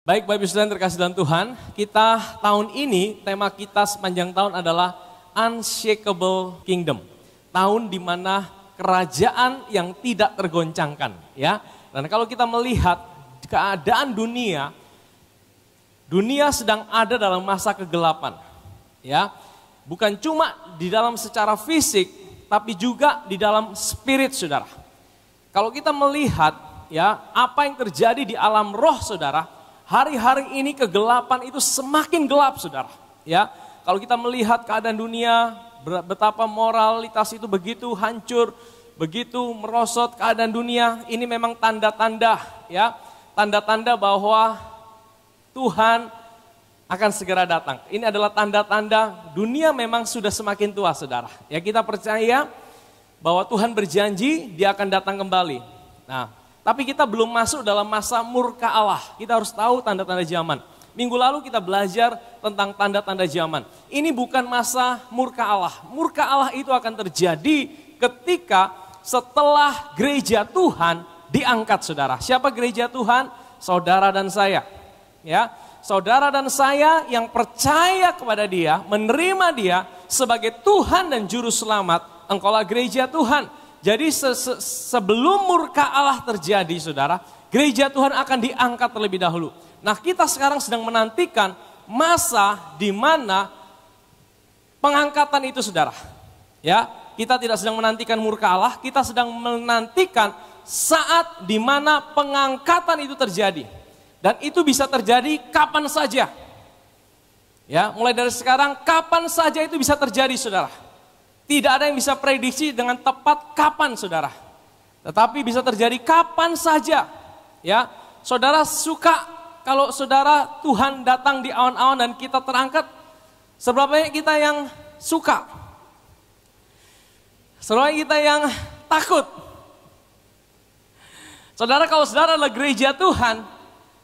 Baik, Bapak Ibu Saudara yang terkasih dalam Tuhan, kita tahun ini, tema kita sepanjang tahun adalah Unshakable Kingdom. Tahun di mana kerajaan yang tidak tergoncangkan. Ya. Dan kalau kita melihat keadaan dunia sedang ada dalam masa kegelapan. Ya. Bukan cuma di dalam secara fisik, tapi juga di dalam spirit, saudara. Kalau kita melihat ya apa yang terjadi di alam roh, saudara, hari-hari ini kegelapan itu semakin gelap, saudara. Ya, kalau kita melihat keadaan dunia, betapa moralitas itu begitu hancur, begitu merosot keadaan dunia, ini memang tanda-tanda, ya, tanda-tanda bahwa Tuhan akan segera datang. Ini adalah tanda-tanda dunia memang sudah semakin tua, saudara. Ya, kita percaya bahwa Tuhan berjanji Dia akan datang kembali. Nah, tapi kita belum masuk dalam masa murka Allah. Kita harus tahu tanda-tanda zaman. Minggu lalu kita belajar tentang tanda-tanda zaman. Ini bukan masa murka Allah. Murka Allah itu akan terjadi ketika setelah gereja Tuhan diangkat, saudara. Siapa gereja Tuhan? Saudara dan saya. Ya, saudara dan saya yang percaya kepada Dia, menerima Dia sebagai Tuhan dan Juru Selamat. Engkaulah gereja Tuhan. Jadi sebelum murka Allah terjadi, saudara, gereja Tuhan akan diangkat terlebih dahulu. Nah, kita sekarang sedang menantikan masa di mana pengangkatan itu, saudara. Ya, kita tidak sedang menantikan murka Allah, kita sedang menantikan saat di mana pengangkatan itu terjadi. Dan itu bisa terjadi kapan saja. Ya, mulai dari sekarang kapan saja itu bisa terjadi, saudara. Tidak ada yang bisa prediksi dengan tepat kapan, saudara. Tetapi bisa terjadi kapan saja. Ya, saudara suka kalau saudara Tuhan datang di awan-awan dan kita terangkat? Seberapa banyak kita yang suka? Seberapa banyak kita yang takut? Saudara, kalau saudara adalah gereja Tuhan,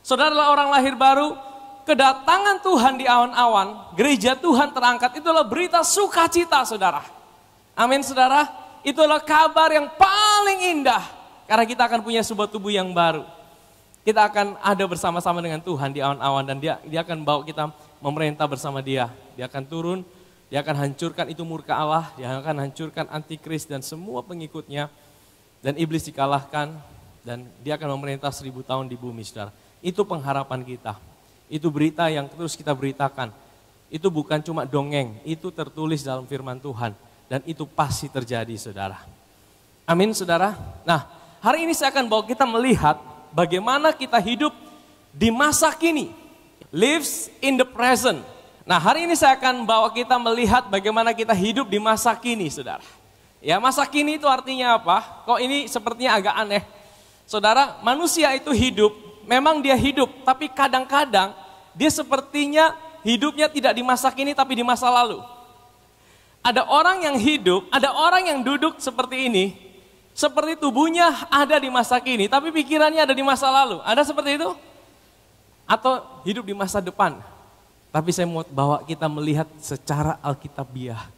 saudara adalah orang lahir baru, kedatangan Tuhan di awan-awan, gereja Tuhan terangkat, itu adalah berita sukacita, saudara. Amin, saudara. Itu adalah kabar yang paling indah. Karena kita akan punya sebuah tubuh yang baru. Kita akan ada bersama-sama dengan Tuhan di awan-awan. Dan dia akan bawa kita memerintah bersama Dia. Dia akan turun, Dia akan hancurkan itu murka Allah. Dia akan hancurkan antikris dan semua pengikutnya. Dan iblis dikalahkan. Dan Dia akan memerintah 1000 tahun di bumi, saudara. Itu pengharapan kita. Itu berita yang terus kita beritakan. Itu bukan cuma dongeng. Itu tertulis dalam firman Tuhan. Dan itu pasti terjadi, saudara. Amin, saudara. Nah, hari ini saya akan bawa kita melihat bagaimana kita hidup di masa kini. Lives in the present. Nah, hari ini saya akan bawa kita melihat bagaimana kita hidup di masa kini, saudara. Ya, masa kini itu artinya apa? Kok ini sepertinya agak aneh. Saudara, manusia itu hidup, memang dia hidup, tapi kadang-kadang dia sepertinya hidupnya tidak di masa kini tapi di masa lalu. Ada orang yang hidup, ada orang yang duduk seperti ini, seperti tubuhnya ada di masa kini, tapi pikirannya ada di masa lalu. Ada seperti itu? Atau hidup di masa depan? Tapi saya mau bawa kita melihat secara Alkitabiah,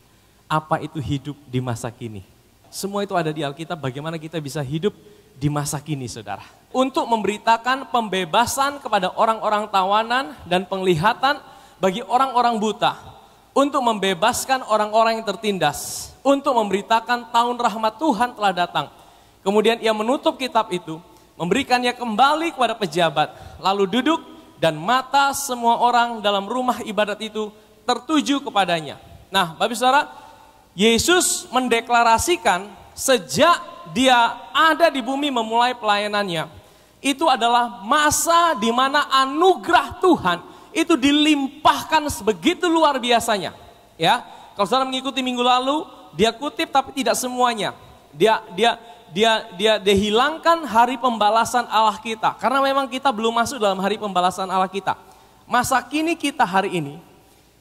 apa itu hidup di masa kini. Semua itu ada di Alkitab, bagaimana kita bisa hidup di masa kini, saudara. Untuk memberitakan pembebasan kepada orang-orang tawanan dan penglihatan bagi orang-orang buta. Untuk membebaskan orang-orang yang tertindas, untuk memberitakan tahun rahmat Tuhan telah datang. Kemudian ia menutup kitab itu, memberikannya kembali kepada pejabat, lalu duduk dan mata semua orang dalam rumah ibadat itu tertuju kepadanya. Nah, Bapak Saudara, Yesus mendeklarasikan sejak Dia ada di bumi memulai pelayanannya, itu adalah masa di mana anugerah Tuhan itu dilimpahkan sebegitu luar biasanya. Ya, kalau saudara mengikuti minggu lalu, dia kutip tapi tidak semuanya. Dia hilangkan hari pembalasan Allah kita. Karena memang kita belum masuk dalam hari pembalasan Allah kita. Masa kini kita hari ini,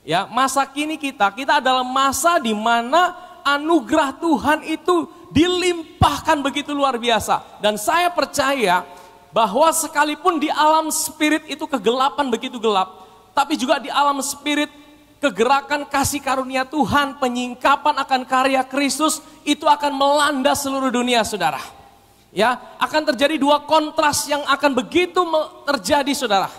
ya, masa kini kita adalah masa di mana anugerah Tuhan itu dilimpahkan begitu luar biasa. Dan saya percaya bahwa sekalipun di alam spirit itu kegelapan begitu gelap, tapi juga di alam spirit kegerakan kasih karunia Tuhan, penyingkapan akan karya Kristus itu akan melanda seluruh dunia, saudara. Ya, akan terjadi dua kontras yang akan begitu terjadi, saudara.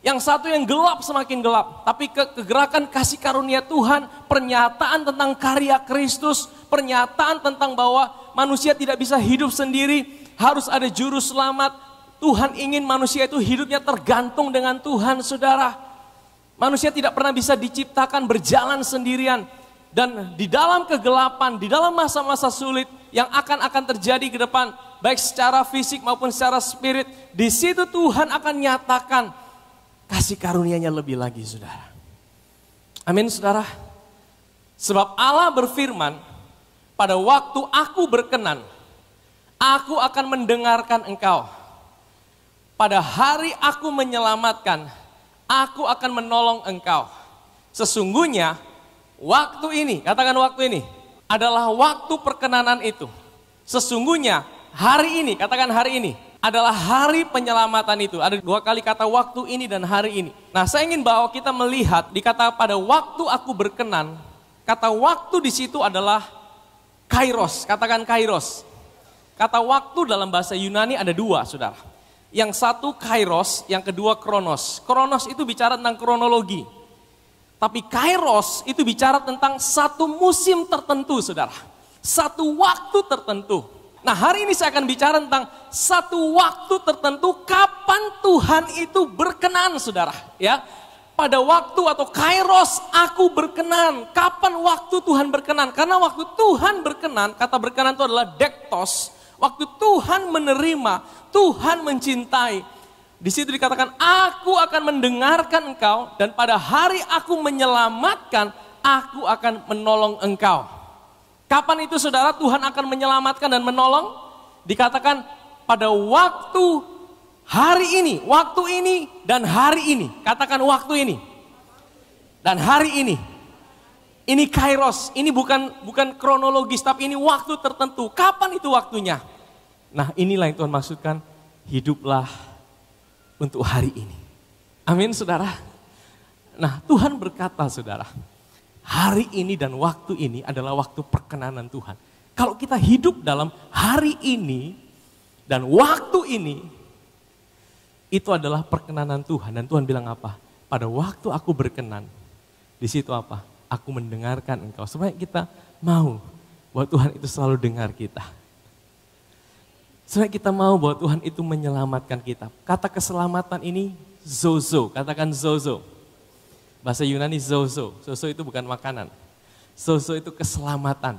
Yang satu yang gelap semakin gelap. Tapi kegerakan kasih karunia Tuhan, pernyataan tentang karya Kristus, pernyataan tentang bahwa manusia tidak bisa hidup sendiri, harus ada juru selamat. Tuhan ingin manusia itu hidupnya tergantung dengan Tuhan, saudara. Manusia tidak pernah bisa diciptakan berjalan sendirian. Dan di dalam kegelapan, di dalam masa-masa sulit yang akan terjadi ke depan, baik secara fisik maupun secara spirit, di situ Tuhan akan nyatakan kasih karunia-Nya lebih lagi, saudara. Amin, saudara. Sebab Allah berfirman, pada waktu aku berkenan, aku akan mendengarkan engkau. Pada hari aku menyelamatkan, aku akan menolong engkau. Sesungguhnya waktu ini, katakan waktu ini, adalah waktu perkenanan itu. Sesungguhnya hari ini, katakan hari ini, adalah hari penyelamatan itu. Ada 2 kali kata waktu ini dan hari ini. Nah, saya ingin bawa kita melihat dikata pada waktu aku berkenan. Kata waktu di situ adalah kairos, katakan kairos. Kata waktu dalam bahasa Yunani ada 2, saudara. Yang satu kairos, yang kedua kronos. Kronos itu bicara tentang kronologi. Tapi kairos itu bicara tentang satu musim tertentu, saudara. Satu waktu tertentu. Nah, hari ini saya akan bicara tentang satu waktu tertentu kapan Tuhan itu berkenan, saudara. Ya, pada waktu atau kairos aku berkenan. Kapan waktu Tuhan berkenan? Karena waktu Tuhan berkenan, kata berkenan itu adalah dektos. Waktu Tuhan menerima, Tuhan mencintai. Di situ dikatakan, aku akan mendengarkan engkau dan pada hari aku menyelamatkan, aku akan menolong engkau. Kapan itu, saudara, Tuhan akan menyelamatkan dan menolong? Dikatakan pada waktu hari ini, dan hari ini. Katakan waktu ini dan hari ini. Ini kairos, ini bukan kronologis, tapi ini waktu tertentu. Kapan itu waktunya? Nah, inilah yang Tuhan maksudkan, hiduplah untuk hari ini. Amin, saudara. Nah, Tuhan berkata, saudara, hari ini dan waktu ini adalah waktu perkenanan Tuhan. Kalau kita hidup dalam hari ini dan waktu ini, itu adalah perkenanan Tuhan. Dan Tuhan bilang apa? Pada waktu aku berkenan, di situ apa? Aku mendengarkan engkau. Supaya kita mau bahwa Tuhan itu selalu dengar kita. Supaya kita mau bahwa Tuhan itu menyelamatkan kita. Kata keselamatan ini zozo, katakan zozo. Bahasa Yunani zozo, zozo itu bukan makanan. Zozo itu keselamatan.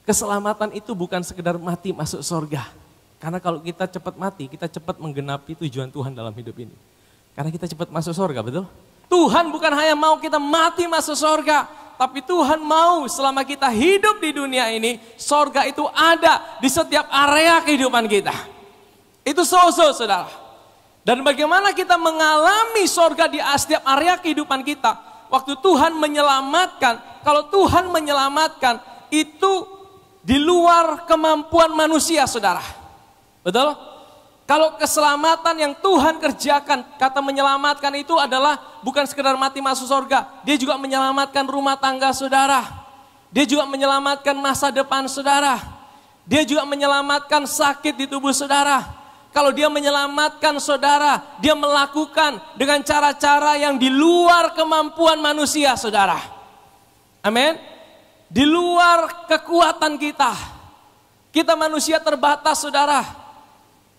Keselamatan itu bukan sekedar mati masuk surga. Karena kalau kita cepat mati, kita cepat menggenapi tujuan Tuhan dalam hidup ini. Karena kita cepat masuk surga, betul? Tuhan bukan hanya mau kita mati masuk surga, tapi Tuhan mau selama kita hidup di dunia ini, surga itu ada di setiap area kehidupan kita. Itu zozo, saudara. Dan bagaimana kita mengalami surga di setiap area kehidupan kita. Waktu Tuhan menyelamatkan, kalau Tuhan menyelamatkan itu di luar kemampuan manusia, saudara. Betul? Kalau keselamatan yang Tuhan kerjakan, kata menyelamatkan itu adalah bukan sekedar mati masuk surga. Dia juga menyelamatkan rumah tangga saudara. Dia juga menyelamatkan masa depan saudara. Dia juga menyelamatkan sakit di tubuh saudara. Kalau dia menyelamatkan saudara, dia melakukan dengan cara-cara yang di luar kemampuan manusia, saudara. Amin. Di luar kekuatan kita. Kita manusia terbatas, saudara.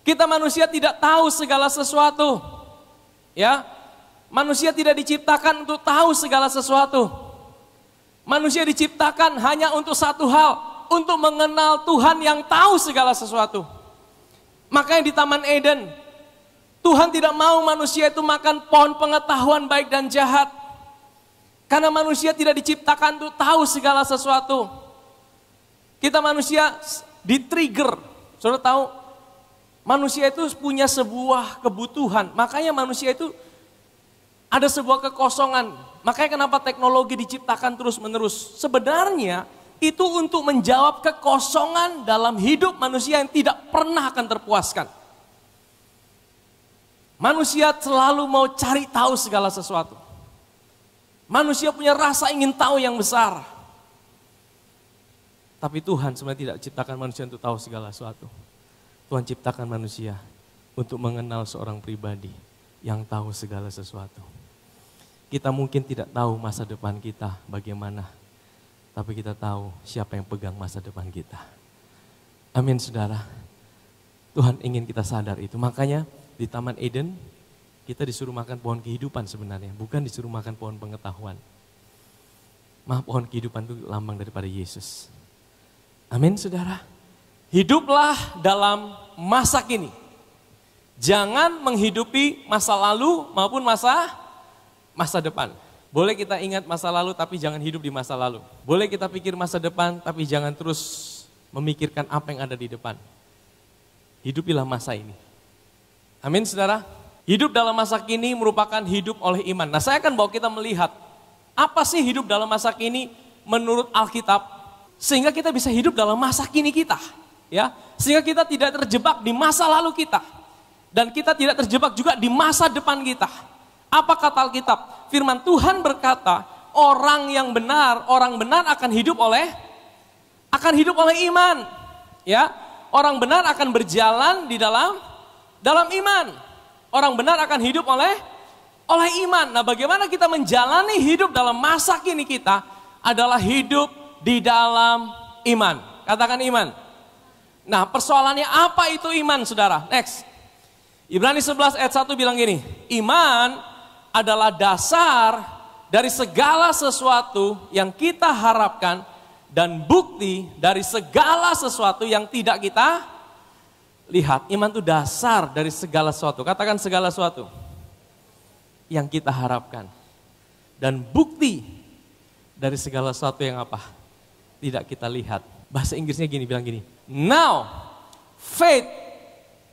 Kita manusia tidak tahu segala sesuatu. Ya. Manusia tidak diciptakan untuk tahu segala sesuatu. Manusia diciptakan hanya untuk satu hal, untuk mengenal Tuhan yang tahu segala sesuatu. Makanya di Taman Eden, Tuhan tidak mau manusia itu makan pohon pengetahuan baik dan jahat. Karena manusia tidak diciptakan untuk tahu segala sesuatu. Kita manusia di-trigger. Saudara tahu, manusia itu punya sebuah kebutuhan. Makanya manusia itu ada sebuah kekosongan. Makanya kenapa teknologi diciptakan terus-menerus. Sebenarnya itu untuk menjawab kekosongan dalam hidup manusia yang tidak pernah akan terpuaskan. Manusia selalu mau cari tahu segala sesuatu. Manusia punya rasa ingin tahu yang besar. Tapi Tuhan sebenarnya tidak ciptakan manusia untuk tahu segala sesuatu. Tuhan ciptakan manusia untuk mengenal seorang pribadi. yang tahu segala sesuatu. Kita mungkin tidak tahu masa depan kita bagaimana, tapi kita tahu siapa yang pegang masa depan kita. Amin saudara. Tuhan ingin kita sadar itu. Makanya di Taman Eden kita disuruh makan pohon kehidupan sebenarnya, bukan disuruh makan pohon pengetahuan. Pohon kehidupan itu lambang daripada Yesus. Amin saudara. Hiduplah dalam masa kini. Jangan menghidupi masa lalu maupun masa depan. Boleh kita ingat masa lalu tapi jangan hidup di masa lalu. Boleh kita pikir masa depan tapi jangan terus memikirkan apa yang ada di depan. Hidupilah masa ini. Amin saudara. Hidup dalam masa kini merupakan hidup oleh iman. Nah saya akan bawa kita melihat apa sih hidup dalam masa kini menurut Alkitab, sehingga kita bisa hidup dalam masa kini kita, ya, sehingga kita tidak terjebak di masa lalu kita, dan kita tidak terjebak juga di masa depan kita. Apa kata Alkitab? Firman Tuhan berkata, orang benar akan hidup oleh iman, ya, orang benar akan berjalan di dalam iman, orang benar akan hidup oleh iman. Nah bagaimana kita menjalani hidup dalam masa kini kita adalah hidup di dalam iman. Katakan iman. Nah persoalannya apa itu iman saudara? Next. Ibrani 11 ayat 1 bilang gini. Iman adalah dasar dari segala sesuatu yang kita harapkan dan bukti dari segala sesuatu yang tidak kita lihat. Iman itu dasar dari segala sesuatu. Katakan segala sesuatu yang kita harapkan. Dan bukti dari segala sesuatu yang apa? Tidak kita lihat. Bahasa Inggrisnya bilang gini. Now, faith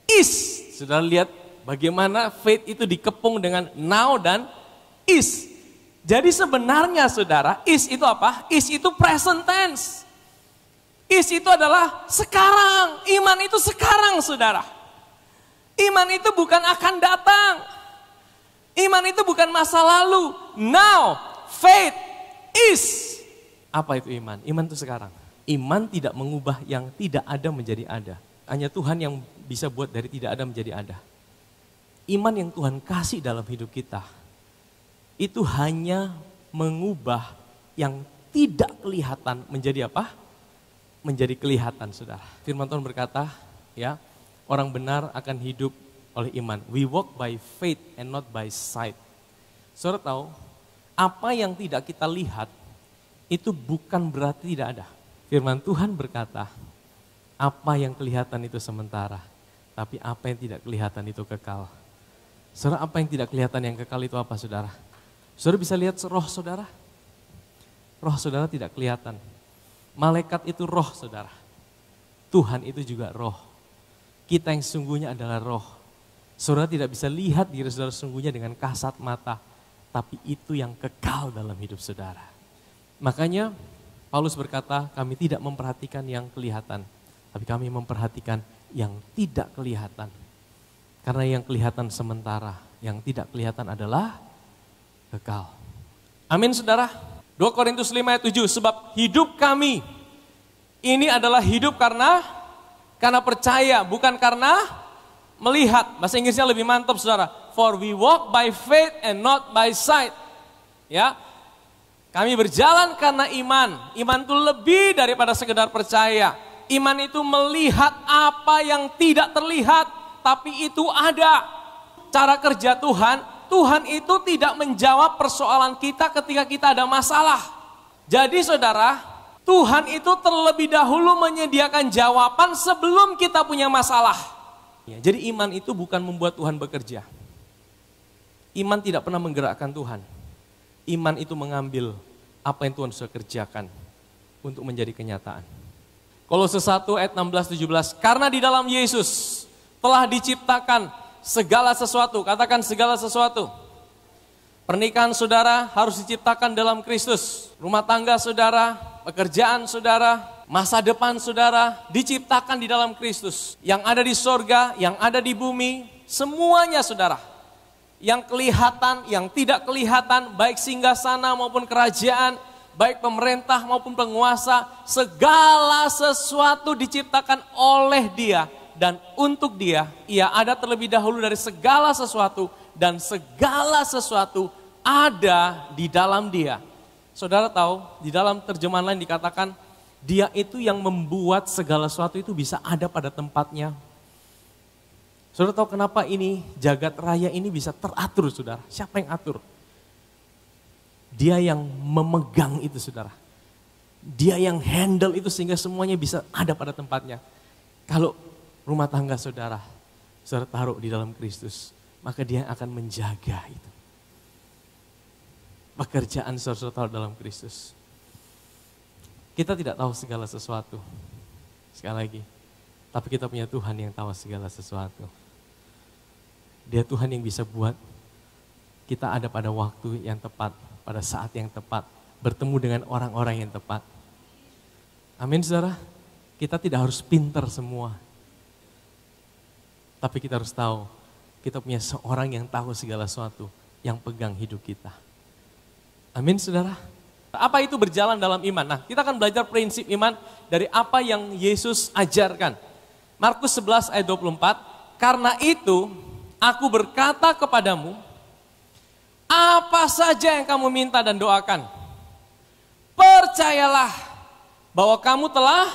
is. Sudah lihat bagaimana faith itu dikepung dengan now dan is. Jadi sebenarnya saudara, is itu apa? Is itu present tense. Is itu adalah sekarang. Iman itu sekarang saudara. Iman itu bukan akan datang. Iman itu bukan masa lalu. Now, faith is. Apa itu iman? Iman itu sekarang. Iman tidak mengubah yang tidak ada menjadi ada. Hanya Tuhan yang bisa buat dari tidak ada menjadi ada. Iman yang Tuhan kasih dalam hidup kita, itu hanya mengubah yang tidak kelihatan menjadi apa? Menjadi kelihatan saudara. Firman Tuhan berkata, ya, orang benar akan hidup oleh iman. We walk by faith and not by sight. Saudara tahu, apa yang tidak kita lihat itu bukan berarti tidak ada. Firman Tuhan berkata, apa yang kelihatan itu sementara, tapi apa yang tidak kelihatan itu kekal. Saudara, apa yang tidak kelihatan yang kekal itu apa saudara? Saudara bisa lihat roh saudara? Roh saudara tidak kelihatan. Malaikat itu roh saudara. Tuhan itu juga roh. Kita yang sungguhnya adalah roh. Saudara tidak bisa lihat diri saudara sungguhnya dengan kasat mata, tapi itu yang kekal dalam hidup saudara. Makanya Paulus berkata, kami tidak memperhatikan yang kelihatan, tapi kami memperhatikan yang tidak kelihatan. Karena yang kelihatan sementara, yang tidak kelihatan adalah kekal. Amin saudara. 2 Korintus 5 ayat 7, sebab hidup kami ini adalah hidup karena percaya, bukan karena melihat. Bahasa Inggrisnya lebih mantap saudara. For we walk by faith and not by sight. Ya, kami berjalan karena iman. Iman itu lebih daripada sekedar percaya. Iman itu melihat apa yang tidak terlihat, tapi itu ada. Cara kerja Tuhan, Tuhan itu tidak menjawab persoalan kita ketika kita ada masalah. Jadi saudara, Tuhan itu terlebih dahulu menyediakan jawaban sebelum kita punya masalah. Ya, jadi iman itu bukan membuat Tuhan bekerja. Iman tidak pernah menggerakkan Tuhan. Iman itu mengambil apa yang Tuhan sudah kerjakan untuk menjadi kenyataan. Kolose 1 ayat 16-17, karena di dalam Yesus telah diciptakan segala sesuatu. Katakan segala sesuatu. Pernikahan saudara harus diciptakan dalam Kristus. Rumah tangga saudara, pekerjaan saudara, masa depan saudara diciptakan di dalam Kristus. Yang ada di sorga, yang ada di bumi, semuanya saudara. Yang kelihatan, yang tidak kelihatan, baik singgasana maupun kerajaan, baik pemerintah maupun penguasa, segala sesuatu diciptakan oleh Dia dan untuk Dia. Ia ada terlebih dahulu dari segala sesuatu dan segala sesuatu ada di dalam Dia. Saudara tahu, di dalam terjemahan lain dikatakan, Dia itu yang membuat segala sesuatu itu bisa ada pada tempatnya. Saudara tahu kenapa ini jagat raya ini bisa teratur, saudara? Siapa yang atur? Dia yang memegang itu, saudara. Dia yang handle itu sehingga semuanya bisa ada pada tempatnya. Kalau rumah tangga saudara taruh di dalam Kristus, maka Dia akan menjaga itu. Pekerjaan saudara taruh dalam Kristus. Kita tidak tahu segala sesuatu, sekali lagi. Tapi kita punya Tuhan yang tahu segala sesuatu. Dia Tuhan yang bisa buat kita ada pada waktu yang tepat, pada saat yang tepat, bertemu dengan orang-orang yang tepat. Amin saudara, kita tidak harus pintar semua. Tapi kita harus tahu, kita punya seorang yang tahu segala sesuatu, yang pegang hidup kita. Amin saudara. Apa itu berjalan dalam iman? Nah, kita akan belajar prinsip iman dari apa yang Yesus ajarkan. Markus 11 ayat 24, karena itu aku berkata kepadamu, apa saja yang kamu minta dan doakan, percayalah bahwa kamu telah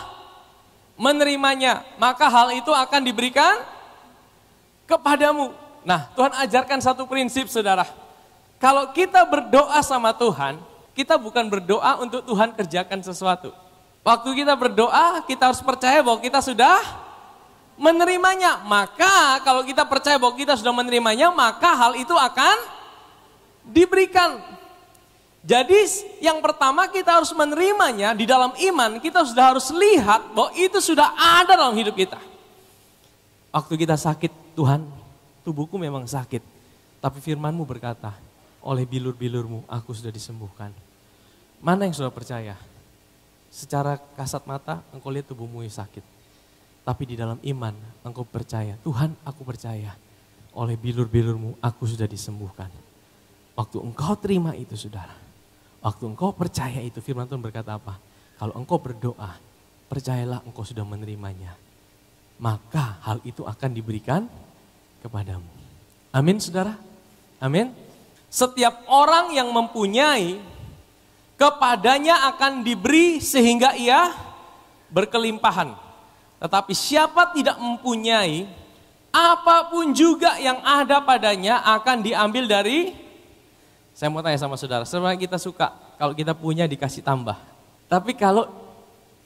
menerimanya, maka hal itu akan diberikan kepadamu. Nah, Tuhan ajarkan satu prinsip saudara. Kalau kita berdoa sama Tuhan, kita bukan berdoa untuk Tuhan kerjakan sesuatu. Waktu kita berdoa, kita harus percaya bahwa kita sudah menerimanya. Maka kalau kita percaya bahwa kita sudah menerimanya, maka hal itu akan diberikan. Jadi yang pertama kita harus menerimanya di dalam iman, kita sudah harus lihat bahwa itu sudah ada dalam hidup kita. Waktu kita sakit, Tuhan, tubuhku memang sakit, tapi firman-Mu berkata, oleh bilur-bilur-Mu aku sudah disembuhkan. Mana yang sudah percaya? Secara kasat mata engkau lihat tubuhmu yang sakit. Tapi di dalam iman engkau percaya, Tuhan aku percaya, oleh bilur-bilur-Mu aku sudah disembuhkan. Waktu engkau terima itu saudara, waktu engkau percaya itu, firman Tuhan berkata apa? Kalau engkau berdoa, percayalah engkau sudah menerimanya. Maka hal itu akan diberikan kepadamu. Amin saudara? Amin. Setiap orang yang mempunyai, kepadanya akan diberi sehingga ia berkelimpahan. Tetapi siapa tidak mempunyai, apapun juga yang ada padanya akan diambil dari. Saya mau tanya sama saudara, sebenarnya kita suka kalau kita punya dikasih tambah. Tapi kalau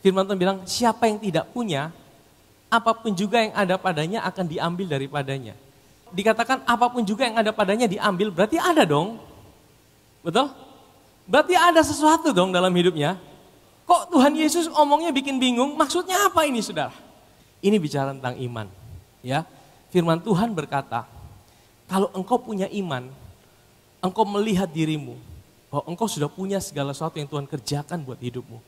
firman Tuhan bilang siapa yang tidak punya, apapun juga yang ada padanya akan diambil daripadanya. Dikatakan apapun juga yang ada padanya diambil, berarti ada dong. Betul? Berarti ada sesuatu dong dalam hidupnya. Kok Tuhan Yesus ngomongnya bikin bingung, maksudnya apa ini saudara? Ini bicara tentang iman. Ya, firman Tuhan berkata, kalau engkau punya iman, engkau melihat dirimu, bahwa engkau sudah punya segala sesuatu yang Tuhan kerjakan buat hidupmu.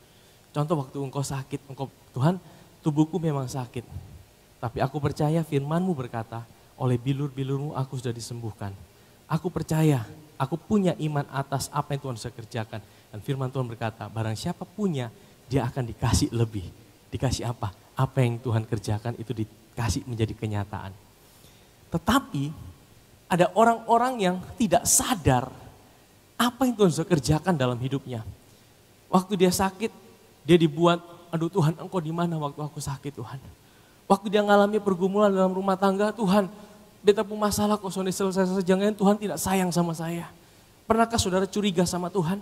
Contoh waktu engkau sakit, Tuhan tubuhku memang sakit. Tapi aku percaya firman-Mu berkata, oleh bilur-bilur-Mu aku sudah disembuhkan. Aku percaya, aku punya iman atas apa yang Tuhan sudah kerjakan. Dan firman Tuhan berkata, barang siapa punya, dia akan dikasih lebih. Dikasih apa? Apa yang Tuhan kerjakan itu dikasih menjadi kenyataan. Tetapi ada orang-orang yang tidak sadar apa yang Tuhan sudah kerjakan dalam hidupnya. Waktu dia sakit, dia dibuat, aduh Tuhan engkau di mana waktu aku sakit Tuhan. Waktu dia mengalami pergumulan dalam rumah tangga, Tuhan beta punya masalah kok soalnya selesai jangan Tuhan tidak sayang sama saya. Pernahkah saudara curiga sama Tuhan?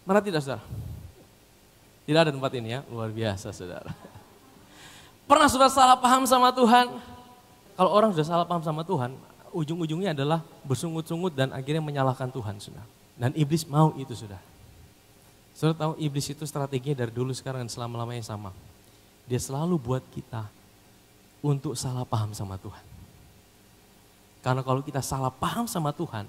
Mana tidak saudara? Tidak ada tempat ini ya, luar biasa saudara. Pernah saudara salah paham sama Tuhan? Kalau orang sudah salah paham sama Tuhan, ujung-ujungnya adalah bersungut-sungut dan akhirnya menyalahkan Tuhan saudara. Dan iblis mau itu saudara. Saudara tahu iblis itu strateginya dari dulu sekarang dan selama-lamanya sama. Dia selalu buat kita untuk salah paham sama Tuhan. Karena kalau kita salah paham sama Tuhan,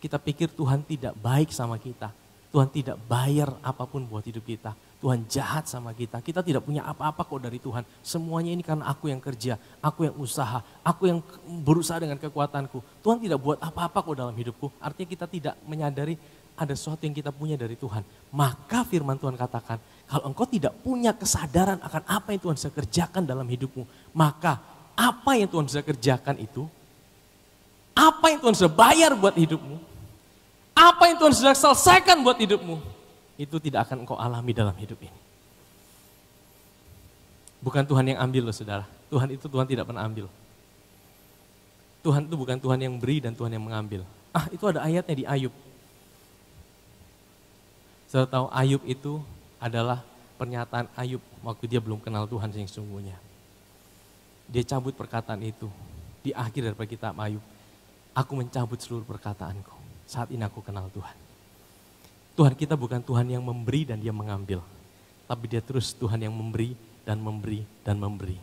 kita pikir Tuhan tidak baik sama kita. Tuhan tidak bayar apapun buat hidup kita. Tuhan jahat sama kita. Kita tidak punya apa-apa kok dari Tuhan. Semuanya ini karena aku yang kerja, aku yang usaha, aku yang berusaha dengan kekuatanku. Tuhan tidak buat apa-apa kok dalam hidupku. Artinya kita tidak menyadari ada sesuatu yang kita punya dari Tuhan. Maka firman Tuhan katakan, kalau engkau tidak punya kesadaran akan apa yang Tuhan bisa kerjakan dalam hidupmu, maka apa yang Tuhan bisa kerjakan itu, apa apa yang Tuhan sudah bayar buat hidupmu, apa yang Tuhan sudah selesaikan buat hidupmu, itu tidak akan engkau alami dalam hidup ini. Bukan Tuhan yang ambil loh saudara, Tuhan tidak pernah ambil. Tuhan itu bukan Tuhan yang beri dan Tuhan yang mengambil. Itu ada ayatnya di Ayub. Saudara tahu Ayub itu adalah pernyataan Ayub waktu dia belum kenal Tuhan yang sesungguhnya. Dia cabut perkataan itu di akhir daripada kitab Ayub. Aku mencabut seluruh perkataanku, saat ini aku kenal Tuhan. Tuhan kita bukan Tuhan yang memberi dan dia mengambil. Tapi dia terus Tuhan yang memberi dan memberi dan memberi.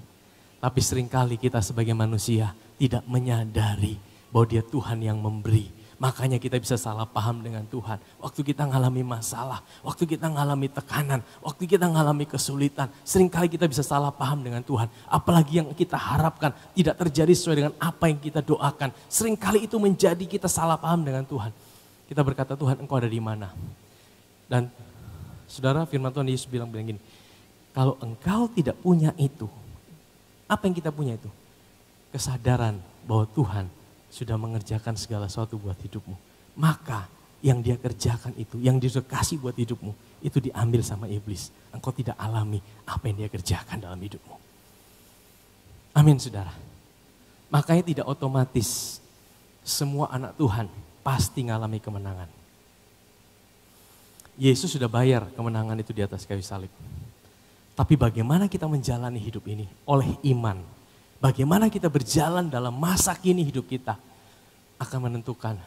Tapi seringkali kita sebagai manusia tidak menyadari bahwa dia Tuhan yang memberi. Makanya kita bisa salah paham dengan Tuhan. Waktu kita ngalami masalah, waktu kita ngalami tekanan, waktu kita ngalami kesulitan. Seringkali kita bisa salah paham dengan Tuhan. Apalagi yang kita harapkan tidak terjadi sesuai dengan apa yang kita doakan. Seringkali itu menjadi kita salah paham dengan Tuhan. Kita berkata, Tuhan engkau ada di mana? Dan saudara, firman Tuhan Yesus bilang gini, kalau engkau tidak punya itu, apa yang kita punya itu? Kesadaran bahwa Tuhan sudah mengerjakan segala sesuatu buat hidupmu. Maka yang dia kerjakan itu, yang dia sudah kasih buat hidupmu, itu diambil sama iblis. Engkau tidak alami apa yang dia kerjakan dalam hidupmu. Amin saudara. Makanya tidak otomatis semua anak Tuhan pasti ngalami kemenangan. Yesus sudah bayar kemenangan itu di atas kayu salib. Tapi bagaimana kita menjalani hidup ini? Oleh iman. Bagaimana kita berjalan dalam masa kini hidup kita akan menentukan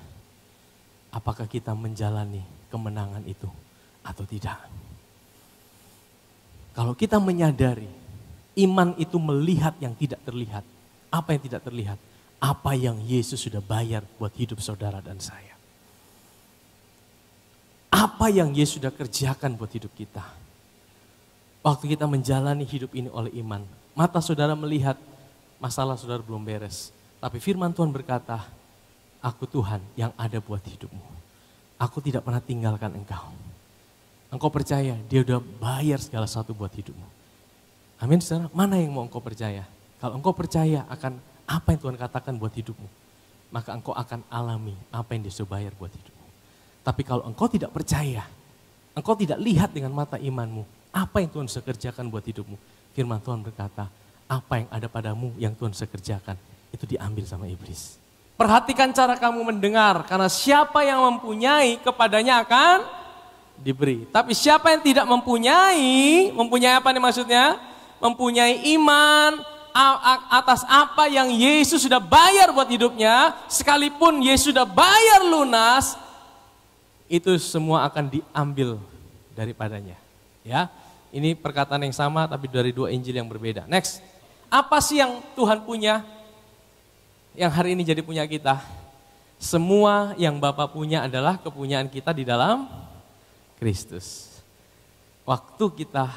apakah kita menjalani kemenangan itu atau tidak. Kalau kita menyadari iman itu melihat yang tidak terlihat. Apa yang tidak terlihat? Apa yang Yesus sudah bayar buat hidup saudara dan saya. Apa yang Yesus sudah kerjakan buat hidup kita. Waktu kita menjalani hidup ini oleh iman. Mata saudara melihat masalah saudara belum beres. Tapi firman Tuhan berkata, aku Tuhan yang ada buat hidupmu. Aku tidak pernah tinggalkan engkau. Engkau percaya dia udah bayar segala sesuatu buat hidupmu. Amin saudara, mana yang mau engkau percaya? Kalau engkau percaya akan apa yang Tuhan katakan buat hidupmu, maka engkau akan alami apa yang dia sudah bayar buat hidupmu. Tapi kalau engkau tidak percaya, engkau tidak lihat dengan mata imanmu, apa yang Tuhan sudah kerjakan buat hidupmu. Firman Tuhan berkata, apa yang ada padamu yang Tuhan sudah kerjakan, itu diambil sama iblis. Perhatikan cara kamu mendengar, karena siapa yang mempunyai kepadanya akan diberi. Tapi siapa yang tidak mempunyai apa nih maksudnya? Mempunyai iman atas apa yang Yesus sudah bayar buat hidupnya, sekalipun Yesus sudah bayar lunas, itu semua akan diambil daripadanya. Ya, ini perkataan yang sama tapi dari dua Injil yang berbeda. Next. Apa sih yang Tuhan punya, yang hari ini jadi punya kita? Semua yang Bapa punya adalah kepunyaan kita di dalam Kristus. Waktu kita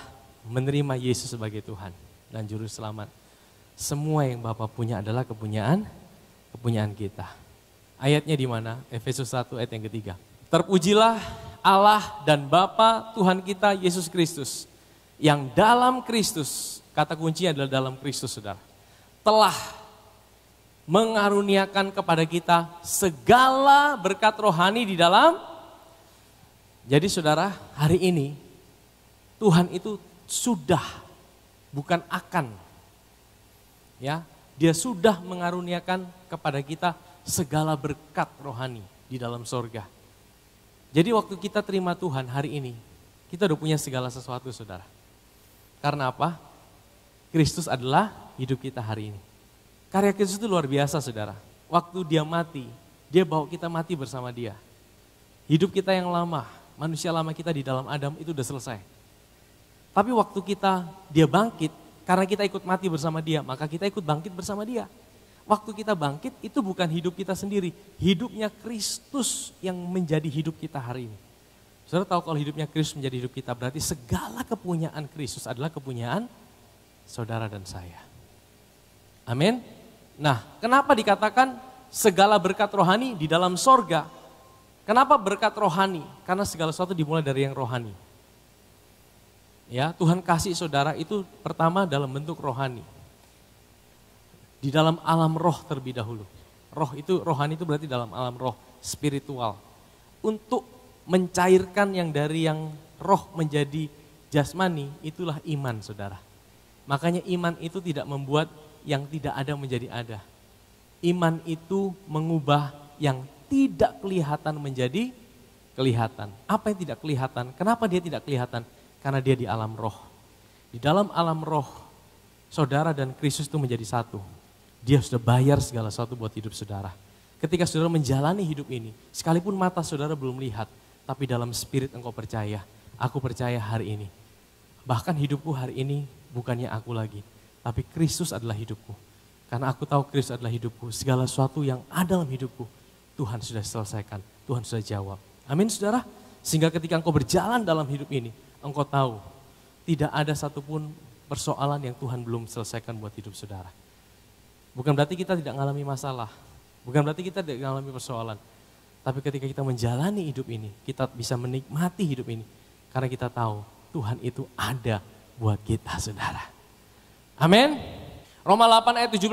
menerima Yesus sebagai Tuhan dan Juru Selamat, semua yang Bapa punya adalah kepunyaan kita. Ayatnya di mana? Efesus 1 ayat yang ketiga. Terpujilah Allah dan Bapa Tuhan kita Yesus Kristus, yang dalam Kristus, kata kuncinya adalah dalam Kristus saudara, telah mengaruniakan kepada kita segala berkat rohani di dalam. Jadi saudara, hari ini Tuhan itu sudah, bukan akan. Ya, dia sudah mengaruniakan kepada kita segala berkat rohani di dalam sorga. Jadi waktu kita terima Tuhan hari ini, kita udah punya segala sesuatu saudara. Karena apa? Kristus adalah hidup kita hari ini. Karya Kristus itu luar biasa saudara. Waktu dia mati, dia bawa kita mati bersama dia. Hidup kita yang lama, manusia lama kita di dalam Adam itu udah selesai. Tapi waktu dia bangkit, karena kita ikut mati bersama dia, maka kita ikut bangkit bersama dia. Waktu kita bangkit itu bukan hidup kita sendiri, hidupnya Kristus yang menjadi hidup kita hari ini. Saudara tahu kalau hidupnya Kristus menjadi hidup kita, berarti segala kepunyaan Kristus adalah kepunyaan saudara dan saya. Amin. Nah, kenapa dikatakan segala berkat rohani di dalam sorga? Kenapa berkat rohani? Karena segala sesuatu dimulai dari yang rohani. Ya, Tuhan kasih saudara itu pertama dalam bentuk rohani. Di dalam alam roh terlebih dahulu. Roh itu, rohani itu berarti dalam alam roh, spiritual. Untuk mencairkan yang dari yang roh menjadi jasmani, itulah iman saudara. Makanya iman itu tidak membuat yang tidak ada menjadi ada. Iman itu mengubah yang tidak kelihatan menjadi kelihatan. Apa yang tidak kelihatan? Kenapa dia tidak kelihatan? Karena dia di alam roh. Di dalam alam roh, saudara dan Kristus itu menjadi satu. Dia sudah bayar segala sesuatu buat hidup saudara. Ketika saudara menjalani hidup ini, sekalipun mata saudara belum lihat, tapi dalam spirit engkau percaya, aku percaya hari ini. Bahkan hidupku hari ini bukannya aku lagi, tapi Kristus adalah hidupku. Karena aku tahu Kristus adalah hidupku, segala sesuatu yang ada dalam hidupku, Tuhan sudah selesaikan, Tuhan sudah jawab. Amin saudara, sehingga ketika engkau berjalan dalam hidup ini, engkau tahu tidak ada satupun persoalan yang Tuhan belum selesaikan buat hidup saudara. Bukan berarti kita tidak mengalami masalah, bukan berarti kita tidak mengalami persoalan. Tapi ketika kita menjalani hidup ini, kita bisa menikmati hidup ini. Karena kita tahu Tuhan itu ada buat kita saudara. Amin. Roma 8 ayat 17.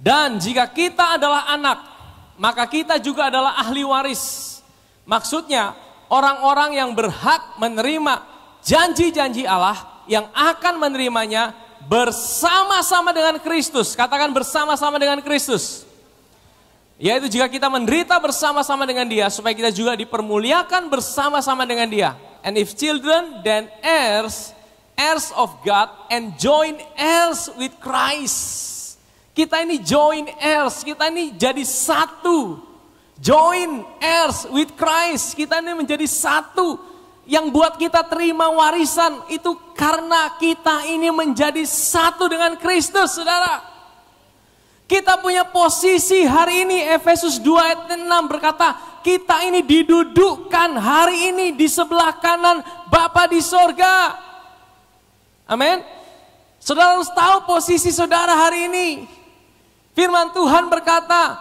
Dan jika kita adalah anak, maka kita juga adalah ahli waris. Maksudnya orang-orang yang berhak menerima janji-janji Allah yang akan menerimanya bersama-sama dengan Kristus. Katakan bersama-sama dengan Kristus. Yaitu jika kita menderita bersama-sama dengan dia, supaya kita juga dipermuliakan bersama-sama dengan dia. And if children, then heirs, heirs of God, and join heirs with Christ. Kita ini join heirs, kita ini jadi satu. Join heirs with Christ, kita ini menjadi satu. Yang buat kita terima warisan itu karena kita ini menjadi satu dengan Kristus, saudara. Kita punya posisi hari ini, Efesus 2 ayat 6 berkata, kita ini didudukkan hari ini di sebelah kanan Bapa di sorga. Amin. Saudara harus tahu posisi saudara hari ini. Firman Tuhan berkata,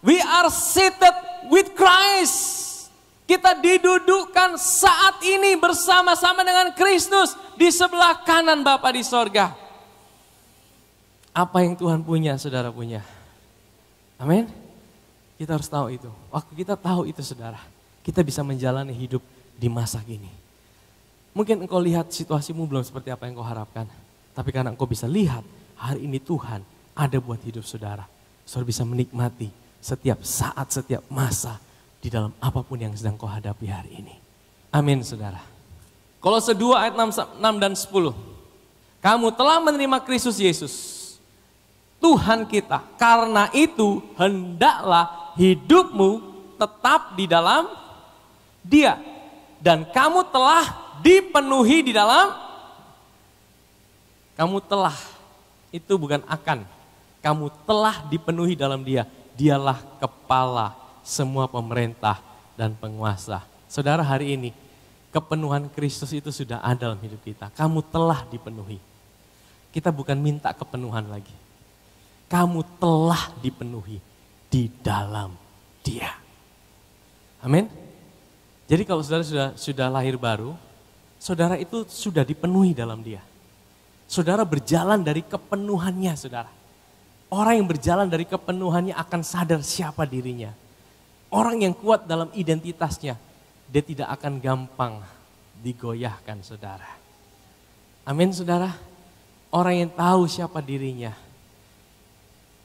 we are seated with Christ. Kita didudukkan saat ini bersama-sama dengan Kristus di sebelah kanan Bapa di sorga. Apa yang Tuhan punya, saudara punya. Amin. Kita harus tahu itu. Waktu kita tahu itu saudara, kita bisa menjalani hidup di masa kini. Mungkin engkau lihat situasimu belum seperti apa yang engkau harapkan. Tapi karena engkau bisa lihat, hari ini Tuhan ada buat hidup saudara. Saudara bisa menikmati setiap saat, setiap masa di dalam apapun yang sedang kau hadapi hari ini. Amin saudara. Kolose 2 ayat 6 dan 10. Kamu telah menerima Kristus Yesus, Tuhan kita. Karena itu hendaklah hidupmu tetap di dalam Dia. Dan kamu telah dipenuhi di dalam, kamu telah, itu bukan akan. Kamu telah dipenuhi dalam Dia. Dialah kepala semua pemerintah dan penguasa. Saudara hari ini, kepenuhan Kristus itu sudah ada dalam hidup kita. Kamu telah dipenuhi. Kita bukan minta kepenuhan lagi. Kamu telah dipenuhi di dalam Dia. Amin. Jadi kalau saudara sudah lahir baru, saudara itu sudah dipenuhi dalam Dia. Saudara berjalan dari kepenuhannya, saudara. Orang yang berjalan dari kepenuhannya akan sadar siapa dirinya. Orang yang kuat dalam identitasnya, dia tidak akan gampang digoyahkan, saudara. Amin, saudara. Orang yang tahu siapa dirinya,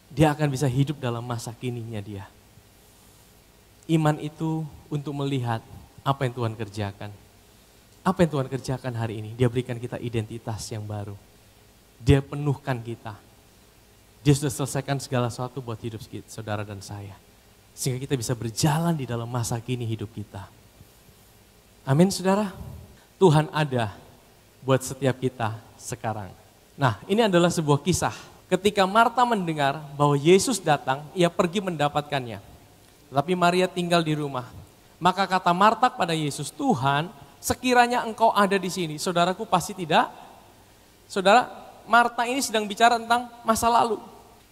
dia akan bisa hidup dalam masa kininya dia. Iman itu untuk melihat apa yang Tuhan kerjakan. Apa yang Tuhan kerjakan hari ini? Dia berikan kita identitas yang baru. Dia penuhkan kita. Dia sudah selesaikan segala sesuatu buat hidup kita, saudara dan saya. Sehingga kita bisa berjalan di dalam masa kini hidup kita. Amin saudara. Tuhan ada buat setiap kita sekarang. Nah ini adalah sebuah kisah. Ketika Marta mendengar bahwa Yesus datang, ia pergi mendapatkannya. Tetapi Maria tinggal di rumah. Maka kata Marta pada Yesus, Tuhan sekiranya engkau ada di sini, saudaraku pasti tidak. Saudara, Marta ini sedang bicara tentang masa lalu.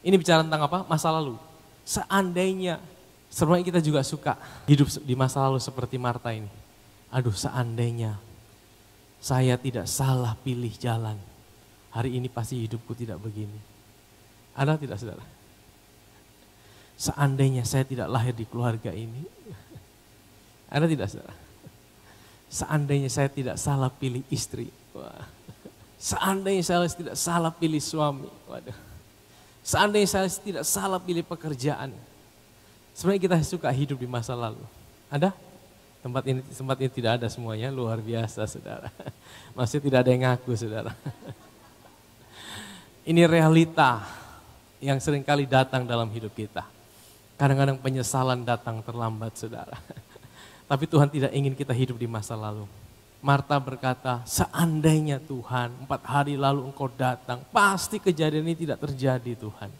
Ini bicara tentang apa? Masa lalu. Seandainya, sebenarnya kita juga suka hidup di masa lalu seperti Marta ini. Aduh seandainya saya tidak salah pilih jalan, hari ini pasti hidupku tidak begini. Ada tidak saudara? Seandainya saya tidak lahir di keluarga ini. Ada tidak saudara? Seandainya saya tidak salah pilih istri. Wah. Seandainya saya tidak salah pilih suami. Waduh. Seandainya saya tidak salah pilih pekerjaan. Sebenarnya kita suka hidup di masa lalu. Ada? Tempat ini tidak ada semuanya, luar biasa saudara. Maksudnya tidak ada yang ngaku saudara. Ini realita yang seringkali datang dalam hidup kita. Kadang-kadang penyesalan datang terlambat saudara. Tapi Tuhan tidak ingin kita hidup di masa lalu. Marta berkata, seandainya Tuhan 4 hari lalu engkau datang, pasti kejadian ini tidak terjadi Tuhan.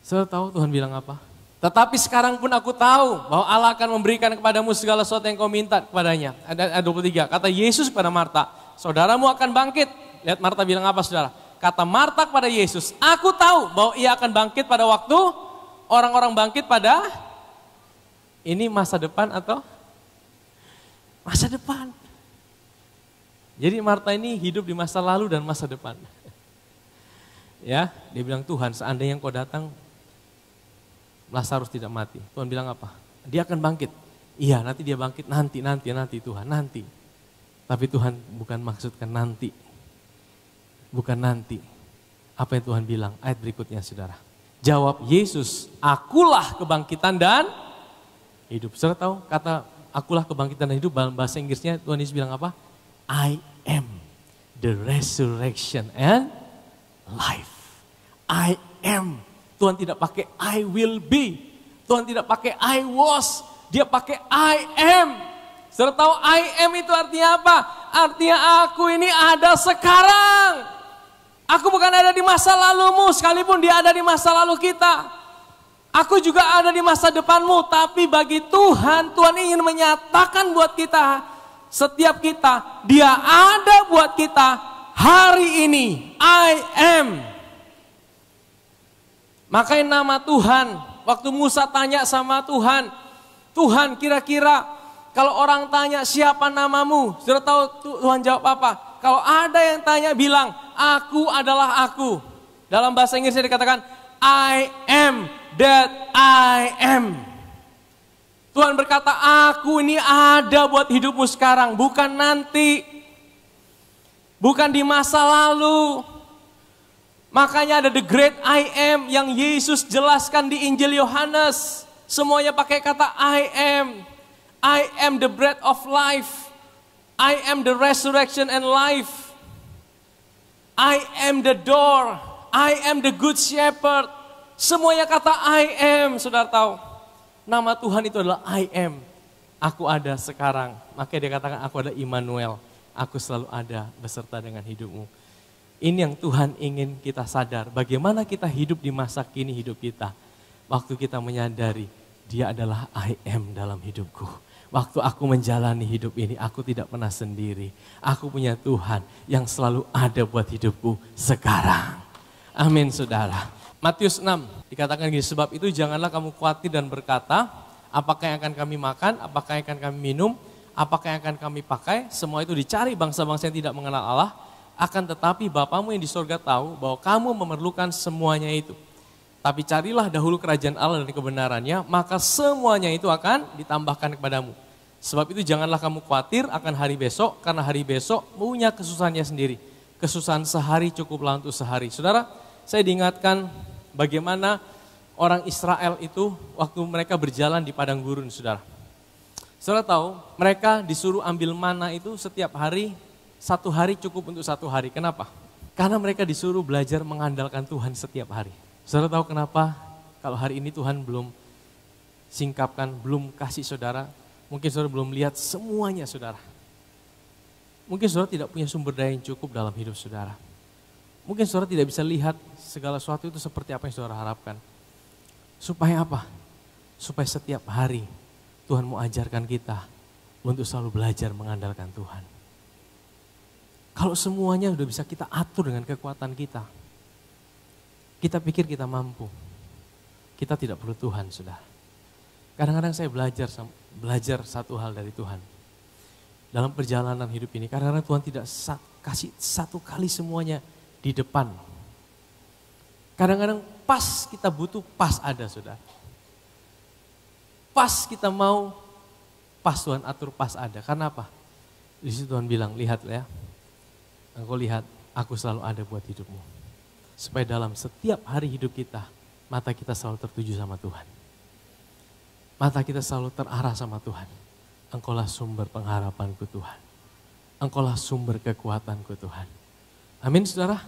Saudara tahu Tuhan bilang apa? Tetapi sekarang pun aku tahu bahwa Allah akan memberikan kepadamu segala sesuatu yang kau minta kepadanya. Ada 23, kata Yesus kepada Marta, saudaramu akan bangkit. Lihat Marta bilang apa saudara? Kata Marta kepada Yesus, aku tahu bahwa ia akan bangkit pada waktu orang-orang bangkit pada ini masa depan atau masa depan. Jadi Marta ini hidup di masa lalu dan masa depan. Ya, dia bilang Tuhan seandainya engkau datang, Lazarus tidak mati. Tuhan bilang apa? Dia akan bangkit. Iya, nanti dia bangkit, nanti Tuhan, nanti. Tapi Tuhan bukan maksudkan nanti. Bukan nanti. Apa yang Tuhan bilang? Ayat berikutnya saudara. Jawab Yesus, akulah kebangkitan dan hidup. Saudara tahu kata akulah kebangkitan dan hidup dalam bahasa Inggrisnya Tuhan Yesus bilang apa? I am the resurrection and life. I am. Tuhan tidak pakai I will be. Tuhan tidak pakai I was. Dia pakai I am. Saudara tahu I am itu artinya apa? Artinya aku ini ada sekarang. Aku bukan ada di masa lalumu, sekalipun dia ada di masa lalu kita. Aku juga ada di masa depanmu, tapi bagi Tuhan, Tuhan ingin menyatakan buat kita, setiap kita, dia ada buat kita hari ini. I am. Makanya nama Tuhan, waktu Musa tanya sama Tuhan, Tuhan kira-kira kalau orang tanya siapa namamu, sudah tahu Tuhan jawab apa? Kalau ada yang tanya bilang, aku adalah aku. Dalam bahasa Inggrisnya dikatakan, I am that I am. Tuhan berkata, aku ini ada buat hidupmu sekarang, bukan nanti. Bukan di masa lalu. Makanya ada the great I am yang Yesus jelaskan di Injil Yohanes. Semuanya pakai kata I am. I am the bread of life. I am the resurrection and life. I am the door. I am the good shepherd. Semuanya kata I am, saudara tahu. Nama Tuhan itu adalah I am. Aku ada sekarang. Makanya dia katakan aku ada Immanuel. Aku selalu ada beserta dengan hidupmu. Ini yang Tuhan ingin kita sadar. Bagaimana kita hidup di masa kini hidup kita. Waktu kita menyadari dia adalah I am dalam hidupku. Waktu aku menjalani hidup ini, aku tidak pernah sendiri. Aku punya Tuhan yang selalu ada buat hidupku sekarang. Amin saudara. Matius 6 dikatakan gini, sebab itu janganlah kamu khawatir dan berkata, apakah yang akan kami makan, apakah yang akan kami minum, apakah yang akan kami pakai. Semua itu dicari bangsa-bangsa yang tidak mengenal Allah. Akan tetapi Bapamu yang di sorga tahu bahwa kamu memerlukan semuanya itu. Tapi carilah dahulu kerajaan Allah dan kebenarannya, maka semuanya itu akan ditambahkan kepadamu. Sebab itu janganlah kamu khawatir akan hari besok, karena hari besok punya kesusahannya sendiri. Kesusahan sehari cukuplah untuk sehari. Saudara, saya diingatkan bagaimana orang Israel itu waktu mereka berjalan di padang gurun, saudara. Saudara tahu, mereka disuruh ambil mana itu setiap hari, 1 hari cukup untuk 1 hari. Kenapa? Karena mereka disuruh belajar mengandalkan Tuhan setiap hari. Saudara tahu kenapa? Kalau hari ini Tuhan belum singkapkan, belum kasih saudara, mungkin saudara belum lihat semuanya saudara. Mungkin saudara tidak punya sumber daya yang cukup dalam hidup saudara. Mungkin saudara tidak bisa lihat segala sesuatu itu seperti apa yang saudara harapkan. Supaya apa? Supaya setiap hari Tuhan mau ajarkan kita untuk selalu belajar mengandalkan Tuhan. Kalau semuanya udah bisa kita atur dengan kekuatan kita, kita pikir kita mampu. Kita tidak perlu Tuhan, saudara. Kadang-kadang saya belajar satu hal dari Tuhan. Dalam perjalanan hidup ini, kadang-kadang Tuhan tidak kasih satu kali semuanya di depan. Kadang-kadang pas kita butuh, pas ada saudara. Pas kita mau, pas Tuhan atur, pas ada. Karena apa? Di situ Tuhan bilang, lihat ya, engkau lihat, aku selalu ada buat hidupmu. Supaya dalam setiap hari hidup kita, mata kita selalu tertuju sama Tuhan. Mata kita selalu terarah sama Tuhan. Engkaulah sumber pengharapanku Tuhan. Engkaulah sumber kekuatanku Tuhan. Amin saudara.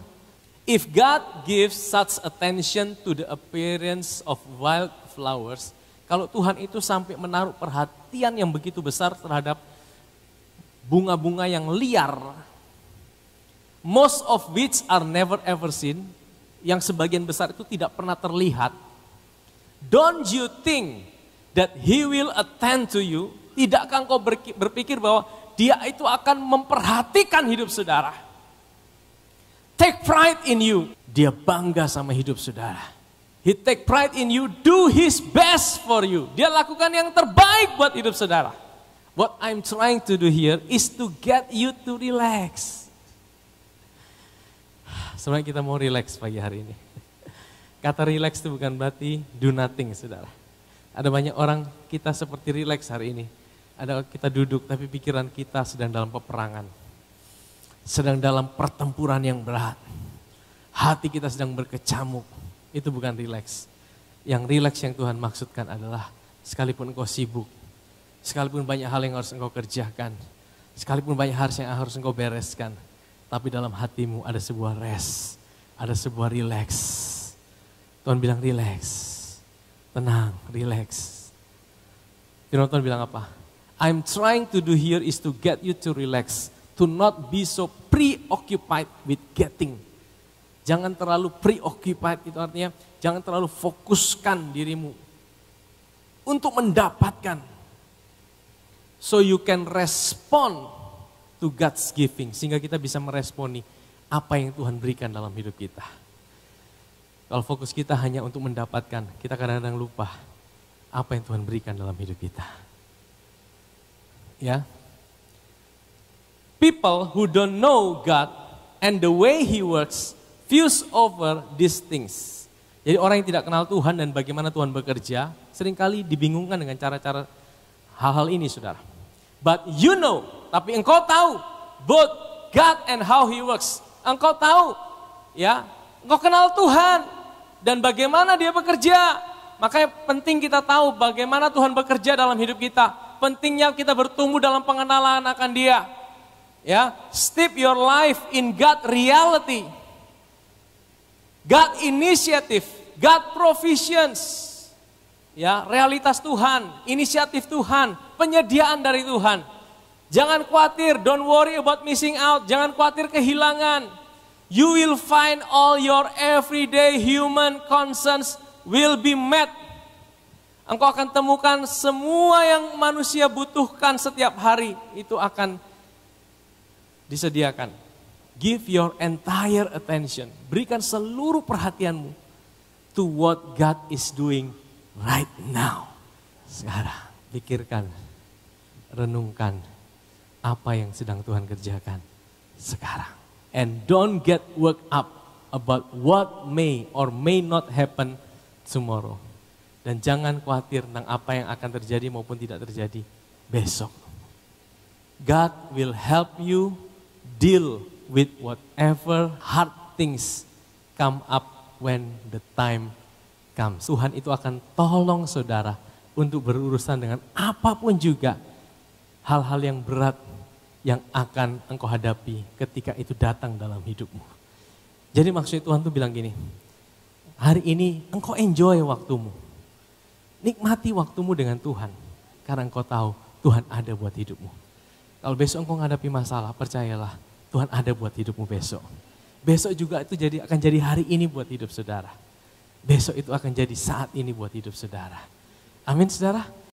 If God gives such attention to the appearance of wild flowers, kalau Tuhan itu sampai menaruh perhatian yang begitu besar terhadap bunga-bunga yang liar, most of which are never ever seen, yang sebagian besar itu tidak pernah terlihat, don't you think that He will attend to you? Tidakkah engkau berpikir bahwa Dia itu akan memperhatikan hidup saudara? Take pride in you. Dia bangga sama hidup saudara. He take pride in you, do His best for you. Dia lakukan yang terbaik buat hidup saudara. What I'm trying to do here is to get you to relax. Sebenarnya kita mau relax pagi hari ini. Kata relax itu bukan berarti do nothing saudara. Ada banyak orang kita seperti relax hari ini. Ada kita duduk tapi pikiran kita sedang dalam peperangan. Sedang dalam pertempuran yang berat. Hati kita sedang berkecamuk. Itu bukan relax. Yang relax yang Tuhan maksudkan adalah sekalipun engkau sibuk. Sekalipun banyak hal yang harus engkau kerjakan. Sekalipun banyak hal yang harus engkau bereskan. Tapi dalam hatimu ada sebuah rest. Ada sebuah relax. Tuhan bilang relax. Tenang, relax. Firman Tuhan bilang apa? I'm trying to do here is to get you to relax. To not be so preoccupied with getting. Jangan terlalu preoccupied, itu artinya jangan terlalu fokuskan dirimu. Untuk mendapatkan. So you can respond to God's giving. Sehingga kita bisa meresponi apa yang Tuhan berikan dalam hidup kita. Kalau fokus kita hanya untuk mendapatkan, kita kadang-kadang lupa apa yang Tuhan berikan dalam hidup kita. Ya. People who don't know God and the way He works fuse over these things. Jadi orang yang tidak kenal Tuhan dan bagaimana Tuhan bekerja, seringkali dibingungkan dengan cara-cara hal-hal ini saudara. But you know, tapi engkau tahu both God and how He works. Engkau tahu, ya, engkau kenal Tuhan dan bagaimana Dia bekerja. Makanya penting kita tahu bagaimana Tuhan bekerja dalam hidup kita. Pentingnya kita bertumbuh dalam pengenalan akan Dia. Ya, steep your life in God reality. God initiative, God provisions. Ya, realitas Tuhan, inisiatif Tuhan, penyediaan dari Tuhan. Jangan khawatir, don't worry about missing out. Jangan khawatir kehilangan. You will find all your everyday human concerns will be met. Engkau akan temukan semua yang manusia butuhkan setiap hari. Itu akan disediakan. Give your entire attention. Berikan seluruh perhatianmu to what God is doing right now. Sekarang pikirkan, renungkan apa yang sedang Tuhan kerjakan sekarang. And don't get worked up about what may or may not happen tomorrow. Dan jangan khawatir tentang apa yang akan terjadi maupun tidak terjadi besok. God will help you deal with whatever hard things come up when the time comes. Tuhan itu akan tolong saudara untuk berurusan dengan apapun juga hal-hal yang berat yang akan engkau hadapi ketika itu datang dalam hidupmu. Jadi maksudnya Tuhan tuh bilang gini, hari ini engkau enjoy waktumu. Nikmati waktumu dengan Tuhan. Karena engkau tahu Tuhan ada buat hidupmu. Kalau besok engkau menghadapi masalah, percayalah Tuhan ada buat hidupmu besok. Besok juga itu akan jadi hari ini buat hidup saudara. Besok itu akan jadi saat ini buat hidup saudara. Amin saudara.